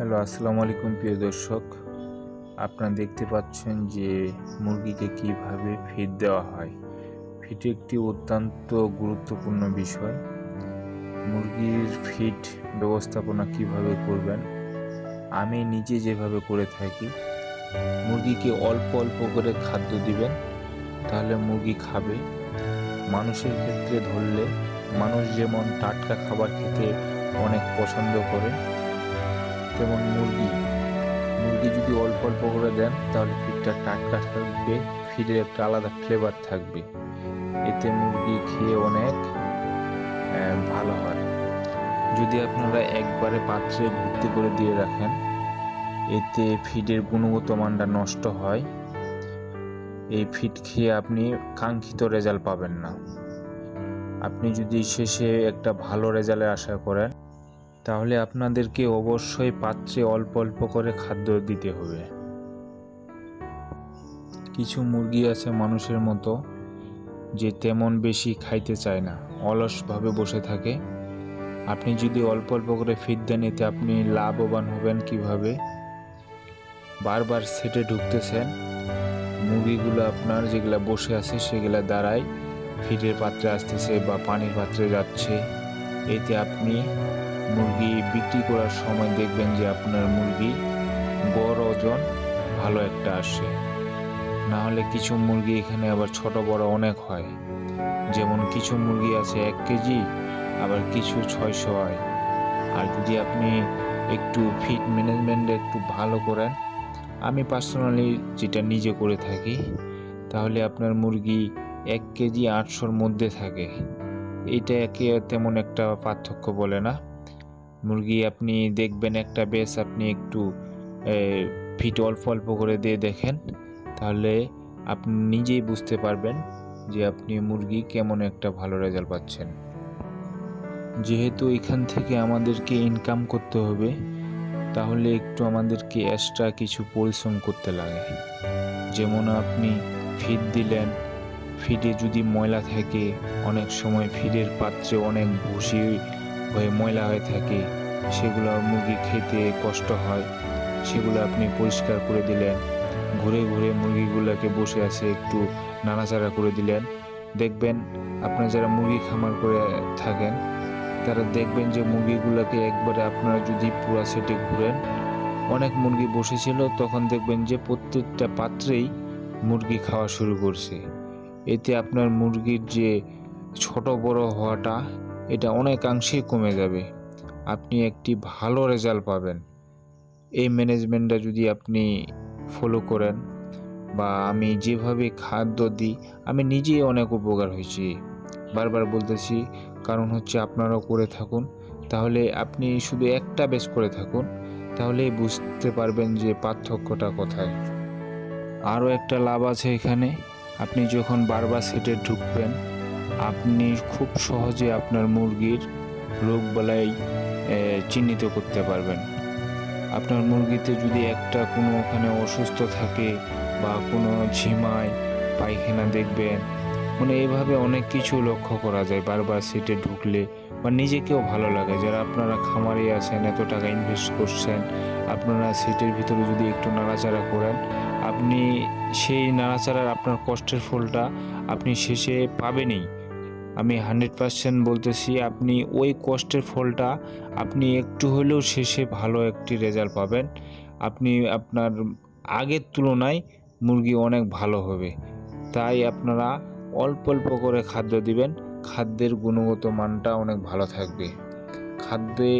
Hello, আসসালামু আলাইকুম প্রিয় দর্শক। আপনারা দেখতে পাচ্ছেন যে মুরগিকে কিভাবে ফিড দেওয়া হয়। ফিড একটি অত্যন্ত গুরুত্বপূর্ণ বিষয়। মুরগির ফিড ব্যবস্থাপনা কিভাবে করবেন, আমি নিজে যেভাবে করে থাকি, মুরগিকে অল্প অল্প করে খাদ্য দিবেন, তাহলে মুরগি খাবে। মানুষের ক্ষেত্রে ধরলে মানুষ যেমন টাটকা খাবার খেতে অনেক পছন্দ করে, তেমন মুরগি যদি অল্প অল্প করে দেন তাহলে ফিডটা টাটকা থাকবে, ফিডের একটা আলাদা ফ্লেভার থাকবে। এতে মুরগি খেয়ে অনেক ভালো হয়। যদি আপনারা একবারে পাত্রে ভর্তি করে দিয়ে রাখেন, এতে ফিডের গুণগত মানটা নষ্ট হয়। এই ফিড খেয়ে আপনি কাঙ্ক্ষিত রেজাল্ট পাবেন না। আপনি যদি শেষে একটা ভালো রেজাল্টের আশা করেন, তাহলে আপনাদেরকে অবশ্যই পাত্রে অল্প অল্প করে খাদ্য দিতে হবে। কিছু মুরগি আছে মানুষের মতো, যে তেমন বেশি খাইতে চায় না, অলসভাবে বসে থাকে। আপনি যদি অল্প অল্প করে ফিড দেন, এতে আপনি লাভবান হবেন কিভাবে? বারবার সেটে ঢুকতেছেন, মুরগিগুলো আপনার যেগুলা বসে আছে সেগুলা দ্বারাই ফিডের পাত্রে আসতেছে বা পানির পাত্রে যাচ্ছে। এতে আপনি মুরগি বিক্রি করার সময় দেখবেন যে আপনার মুরগি গড় ওজন ভালো একটা আসে। না হলে কিছু মুরগি এখানে আবার ছোট বড় অনেক হয়। যেমন কিছু মুরগি আছে 1 কেজি, আবার কিছু 600 হয়। আর যদি আপনি একটু ফিড ম্যানেজমেন্ট একটু ভালো করেন, আমি পার্সোনালি যেটা নিজে করে থাকি, তাহলে আপনার মুরগি 1 কেজি 800-র মধ্যে থাকে। এটাকে তেমন একটা পার্থক্য বলে না। মুরগি আপনি দেখবেন একটা বেশ আপনি একটু ফিড অল্প অল্প করে দিয়ে দেখেন, তাহলে আপনি নিজেই বুঝতে পারবেন যে আপনি মুরগি কেমন একটা ভালো রেজাল্ট পাচ্ছেন। যেহেতু এখান থেকে আমাদেরকে ইনকাম করতে হবে, তাহলে একটু আমাদেরকে এক্সট্রা কিছু পরিশ্রম করতে লাগে। যেমন আপনি ফিড দিলেন, ফিডে যদি ময়লা থাকে, অনেক সময় ফিডের পাত্রে অনেক ভুসি হয়ে ময়লা হয়ে থাকে, সেগুলো মুরগি খেতে কষ্ট হয়, সেগুলো আপনি পরিষ্কার করে দিলেন। ঘুরে ঘুরে মুরগিগুলোকে বসে আছে একটু নাড়াচাড়া করে দিলেন। দেখবেন আপনারা যারা মুরগি খামার করে থাকেন, তারা দেখবেন যে মুরগিগুলোকে একবারে আপনারা যদি পুরা সেটে ঘুরেন, অনেক মুরগি বসেছিল, তখন দেখবেন যে প্রত্যেকটা পাত্রেই মুরগি খাওয়া শুরু করছে। এতে আপনার মুরগির যে ছোট বড় হওয়াটা, এটা অনেকাংশেই কমে যাবে। আপনি একটি ভালো রেজাল্ট পাবেন। এই ম্যানেজমেন্টটা যদি আপনি ফলো করেন, বা আমি যেভাবে খাদ্য দিই, আমি নিজেই অনেক উপকার হয়েছি। বারবার বলতেছি, কারণ হচ্ছে আপনারাও করে থাকুন। তাহলে আপনি শুধু একটা বেশ করে থাকুন, তাহলেই বুঝতে পারবেন যে পার্থক্যটা কোথায়। আরও একটা লাভ আছে এখানে, আপনি যখন বারবার সেটে ঢুকবেন, আপনি খুব সহজে আপনার মুরগির রোগবালাই চিহ্নিত করতে পারবেন। আপনার মুরগিতে যদি একটা কোনো ওখানে অসুস্থ থাকে, বা কোনো ঝিমায়, পায়খানা দেখবেন, মানে এইভাবে অনেক কিছু লক্ষ্য করা যায় বারবার সেটে ঢুকলে, বা নিজেকেও ভালো লাগে। যারা আপনারা খামারে আছেন, এত টাকা ইনভেস্ট করছেন, আপনারা সেটের ভিতরে যদি একটু নাড়াচাড়া করেন, আপনি সেই নাড়াচাড়ার আপনার কষ্টের ফলটা আপনি শেষে পাবেনই। আমি 100% বলতেছি, আপনি ওই কষ্টের ফলটা আপনি একটু হলেও শেষে ভালো একটি রেজাল্ট পাবেন। আপনি আপনার আগের তুলনায় মুরগি অনেক ভালো হবে। তাই আপনারা অল্প অল্প করে খাদ্য দিবেন, খাদ্যের গুণগত মানটা অনেক ভালো থাকবে। খাদ্যে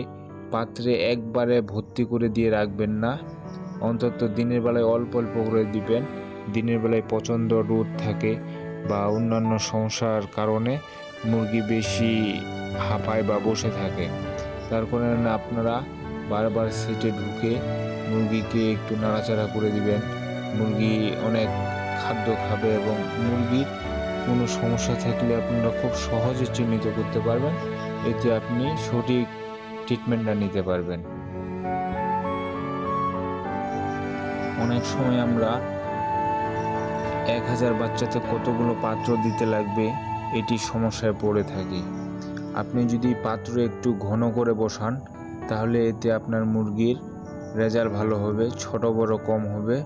পাত্রে একবারে ভর্তি করে দিয়ে রাখবেন না, অন্তত দিনের বেলায় অল্প অল্প করে দিবেন। দিনের বেলায় প্রচণ্ড রোদ থাকে বা অন্যান্য সমস্যার কারণে মুরগি বেশি হাঁপায় বা বসে থাকে, তার কারণে আপনারা বারবার সেটে ঢুকে মুরগিকে একটু নাড়াচাড়া করে দিবেন। মুরগি অনেক খাদ্য খাবে, এবং মুরগির কোনো সমস্যা থাকলে আপনারা খুব সহজে চিহ্নিত করতে পারবেন। এতে আপনি সঠিক ট্রিটমেন্টটা নিতে পারবেন। অনেক সময় আমরা 1000 বাচ্চাতে কতগুলো পাত্র দিতে লাগবে, এটি সমস্যায় পড়ে থাকি। আপনি যদি পাত্র একটু ঘন করে বসান, তাহলে এতে আপনার মুরগির রেজাল্ট ভালো হবে, ছোট বড় কম হবে,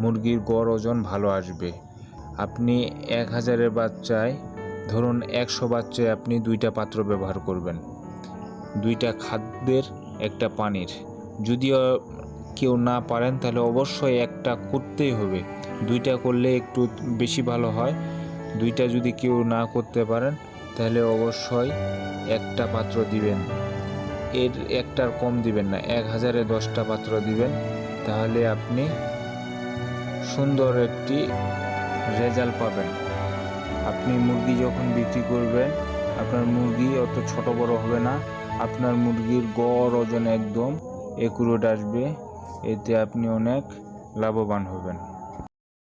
মুরগির গড় ওজন ভালো আসবে। আপনি 1000-এর বাচ্চায় ধরুন 100 বাচ্চায় আপনি 2টা পাত্র ব্যবহার করবেন, 2টা খাদ্যের, একটা পানির। যদিও কেউ না পারেন তাহলে অবশ্যই একটা করতেই হবে, 2টা করলে একটু বেশি ভালো হয়। 2টা যদি কেউ না করতে পারেন তাহলে অবশ্যই একটা পাত্র দিবেন, এর একটার কম দিবেন না, 1000-এ 10টা পাত্র দিবেন। তাহলে আপনি সুন্দর একটি রেজাল্ট পাবেন। আপনি মুরগি যখন বিক্রি করবেন, আপনার মুরগি অত ছোট বড় হবে না, আপনার মুরগির গড় ওজন একদম একুরেট আসবে, এতে আপনি অনেক লাভবান হবেন।